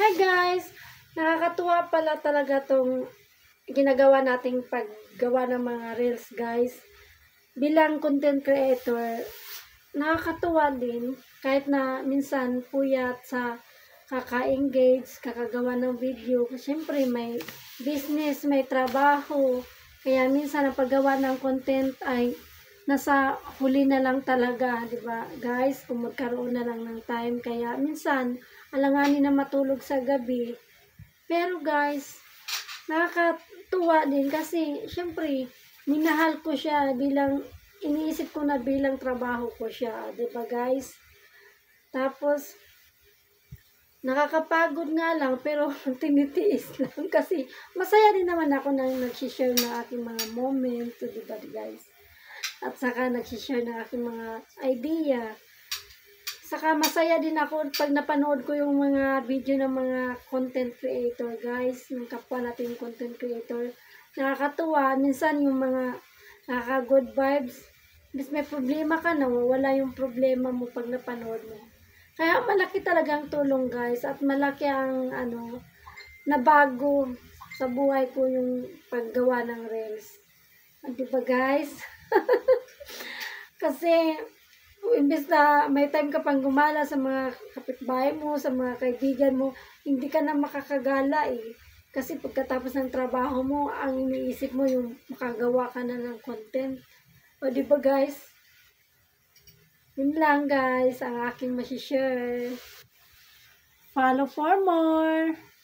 Hi guys! Nakakatuwa pala talaga tong ginagawa nating paggawa ng mga reels guys. Bilang content creator, nakakatuwa din kahit na minsan puyat sa kaka-engage, kakagawa ng video. Siyempre may business, may trabaho. Kaya minsan ang paggawa ng content ay nasa huli na lang talaga, di ba guys? Kung magkaroon na lang ng time. Kaya minsan, alanganin na matulog sa gabi. Pero guys, nakakatuwa din kasi syempre, minahal ko siya bilang, iniisip ko na bilang trabaho ko siya, di ba guys? Tapos, nakakapagod nga lang pero tinitiis lang kasi masaya din naman ako na nag-share ng aking mga moment, di ba guys? At saka nag-share ng aking mga idea. Saka masaya din ako pag napanood ko yung mga video ng mga content creator guys, yung kapwa natin content creator. Nakakatuwa, minsan yung mga nakaka-good vibes. Bis may problema ka, nawawala yung problema mo pag napanood mo. Kaya malaki talagang tulong guys at malaki ang nabago sa buhay ko yung paggawa ng reels. Di ba guys? Kasi imbes na may time ka pang gumala sa mga kapitbahay mo, sa mga kaibigan mo, hindi ka na makakagala eh. Kasi pagkatapos ng trabaho mo, ang iniisip mo yung makagawa ka na ng content. O di ba guys? Yun lang guys, ang aking masishare. Follow for more!